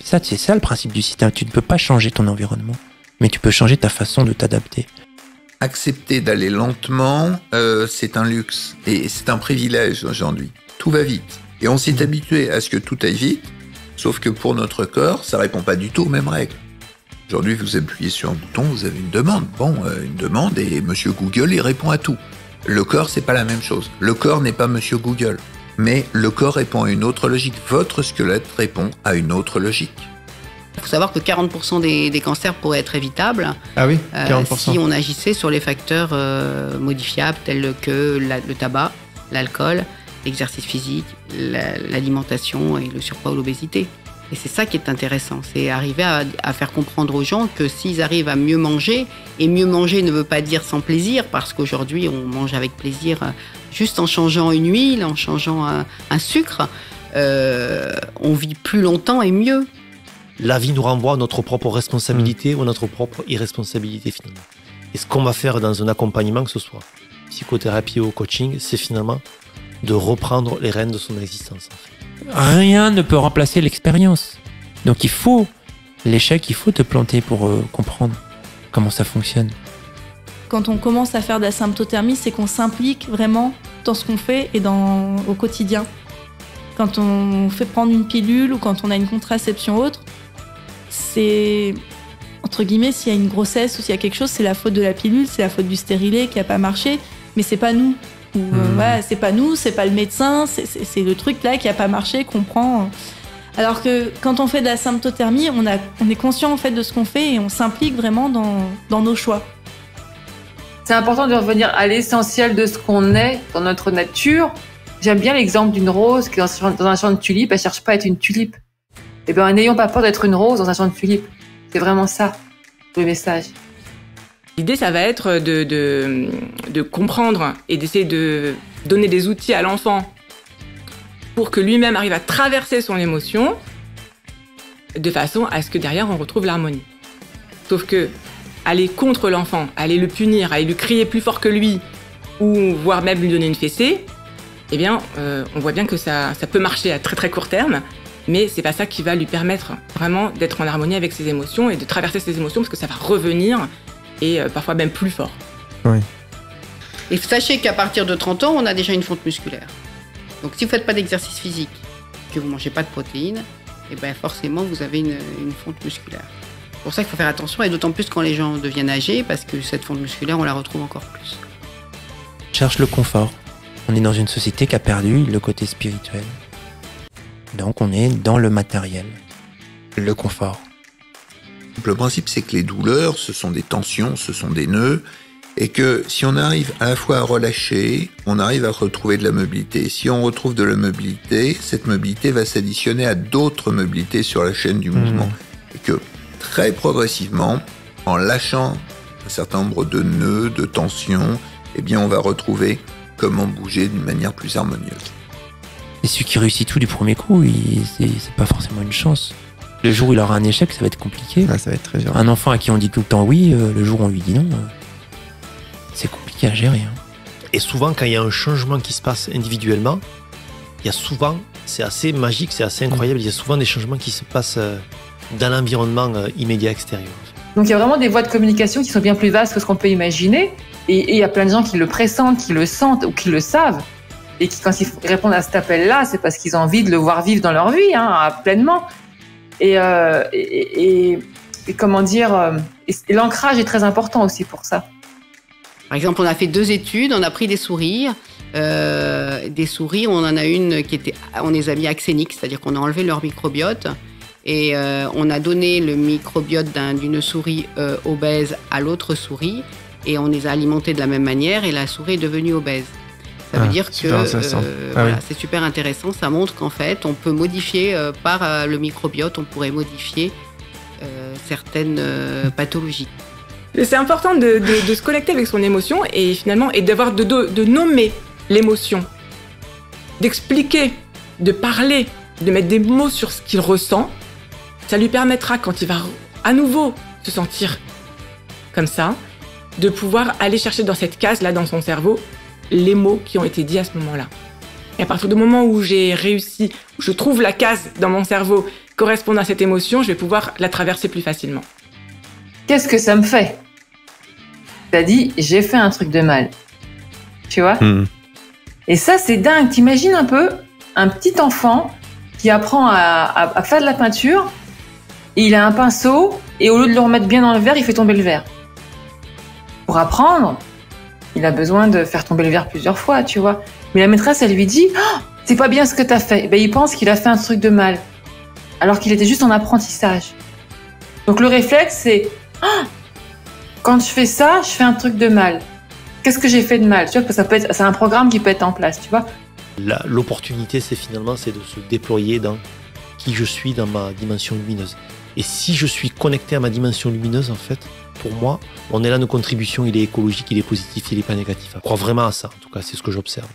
C'est ça le principe du système. Tu ne peux pas changer ton environnement, mais tu peux changer ta façon de t'adapter. Accepter d'aller lentement, c'est un luxe et c'est un privilège aujourd'hui. Tout va vite. Et on s'est habitué à ce que tout aille vite, sauf que pour notre corps, ça répond pas du tout aux mêmes règles. Aujourd'hui, vous appuyez sur un bouton, vous avez une demande. Une demande et Monsieur Google, il répond à tout. Le corps, c'est pas la même chose. Le corps n'est pas Monsieur Google. Mais le corps répond à une autre logique. Votre squelette répond à une autre logique. Il faut savoir que 40% des cancers pourraient être évitables. Ah oui, 40%. Si on agissait sur les facteurs modifiables tels que le tabac, l'alcool, l'exercice physique, l'alimentation et le surpoids ou l'obésité. Et c'est ça qui est intéressant, c'est arriver à faire comprendre aux gens que s'ils arrivent à mieux manger, et mieux manger ne veut pas dire sans plaisir, parce qu'aujourd'hui on mange avec plaisir juste en changeant une huile, en changeant un sucre, on vit plus longtemps et mieux. La vie nous renvoie à notre propre responsabilité ou à notre propre irresponsabilité finalement. Et ce qu'on va faire dans un accompagnement, que ce soit psychothérapie ou coaching, c'est finalement de reprendre les rênes de son existence. En fait. Rien ne peut remplacer l'expérience. Donc il faut l'échec, il faut te planter pour comprendre comment ça fonctionne. Quand on commence à faire de la symptothermie, c'est qu'on s'implique vraiment dans ce qu'on fait et au quotidien. Quand on fait prendre une pilule ou quand on a une contraception autre, c'est, entre guillemets, s'il y a une grossesse ou s'il y a quelque chose, c'est la faute de la pilule, c'est la faute du stérilet qui n'a pas marché, mais c'est pas nous. C'est pas nous, c'est pas le médecin, c'est le truc là qui a pas marché qu'on prend. Alors que quand on fait de la symptothermie, on est conscient en fait de ce qu'on fait et on s'implique vraiment dans nos choix. C'est important de revenir à l'essentiel de ce qu'on est dans notre nature. J'aime bien l'exemple d'une rose qui est dans un champ de tulipes, elle cherche pas à être une tulipe. Eh bien, n'ayons pas peur d'être une rose dans un champ de tulipes. C'est vraiment ça, le message. L'idée, ça va être de comprendre et d'essayer de donner des outils à l'enfant pour que lui-même arrive à traverser son émotion de façon à ce que derrière, on retrouve l'harmonie. Sauf que aller contre l'enfant, aller le punir, aller lui crier plus fort que lui, ou voire même lui donner une fessée, eh bien, on voit bien que ça peut marcher à très très court terme, mais c'est pas ça qui va lui permettre vraiment d'être en harmonie avec ses émotions et de traverser ses émotions parce que ça va revenir et parfois même plus fort. Oui. Et sachez qu'à partir de 30 ans, on a déjà une fonte musculaire. Donc si vous ne faites pas d'exercice physique, que vous ne mangez pas de protéines, et ben forcément vous avez une fonte musculaire. C'est pour ça qu'il faut faire attention, et d'autant plus quand les gens deviennent âgés, parce que cette fonte musculaire, on la retrouve encore plus. Cherche le confort. On est dans une société qui a perdu le côté spirituel. Donc on est dans le matériel, le confort. Le principe, c'est que les douleurs, ce sont des tensions, ce sont des nœuds, et que si on arrive à la fois à relâcher, on arrive à retrouver de la mobilité. Si on retrouve de la mobilité, cette mobilité va s'additionner à d'autres mobilités sur la chaîne du mouvement. Et que très progressivement, en lâchant un certain nombre de nœuds, de tensions, eh bien on va retrouver comment bouger d'une manière plus harmonieuse. Et celui qui réussit tout du premier coup, c'est pas forcément une chance. Le jour où il aura un échec, ça va être compliqué. Ah, ça va être très dur. Un enfant à qui on dit tout le temps oui, le jour où on lui dit non, c'est compliqué à gérer. Et souvent, quand il y a un changement qui se passe individuellement, il y a souvent, c'est assez magique, c'est assez incroyable, il y a souvent des changements qui se passent dans l'environnement immédiat extérieur. Donc il y a vraiment des voies de communication qui sont bien plus vastes que ce qu'on peut imaginer. Et il y a plein de gens qui le pressentent, qui le sentent ou qui le savent. Et qui, quand ils répondent à cet appel-là, c'est parce qu'ils ont envie de le voir vivre dans leur vie, pleinement. Et comment dire, et l'ancrage est très important aussi pour ça. Par exemple, on a fait 2 études, on a pris des souris. On en a une on les a mis axéniques, c'est-à-dire qu'on a enlevé leur microbiote. Et on a donné le microbiote d'une souris obèse à l'autre souris. Et on les a alimentés de la même manière et la souris est devenue obèse. Ça veut dire que c'est super intéressant. Ça montre qu'en fait, on peut modifier par le microbiote, on pourrait modifier certaines pathologies. C'est important de se connecter avec son émotion et finalement de nommer l'émotion, d'expliquer, de parler, de mettre des mots sur ce qu'il ressent. Ça lui permettra, quand il va à nouveau se sentir comme ça, de pouvoir aller chercher dans cette case-là, dans son cerveau, les mots qui ont été dits à ce moment-là. Et à partir du moment où j'ai réussi, où je trouve la case dans mon cerveau correspondent à cette émotion, je vais pouvoir la traverser plus facilement. Qu'est-ce que ça me fait? T'as dit, j'ai fait un truc de mal. Tu vois? Et ça, c'est dingue. T'imagines un peu un petit enfant qui apprend à faire de la peinture, et il a un pinceau, et au lieu de le remettre bien dans le verre, il fait tomber le verre. Pour apprendre, il a besoin de faire tomber le verre plusieurs fois, tu vois. Mais la maîtresse, elle lui dit, oh, c'est pas bien ce que t'as fait. Ben, il pense qu'il a fait un truc de mal, alors qu'il était juste en apprentissage. Donc le réflexe, c'est, oh, quand je fais ça, je fais un truc de mal. Qu'est-ce que j'ai fait de mal? Tu vois, c'est un programme qui peut être en place, tu vois. L'opportunité, c'est de se déployer dans qui je suis dans ma dimension lumineuse. Et si je suis connecté à ma dimension lumineuse, en fait, pour moi, mon élan de contribution, il est écologique, il est positif, il n'est pas négatif. Je crois vraiment à ça, en tout cas, c'est ce que j'observe.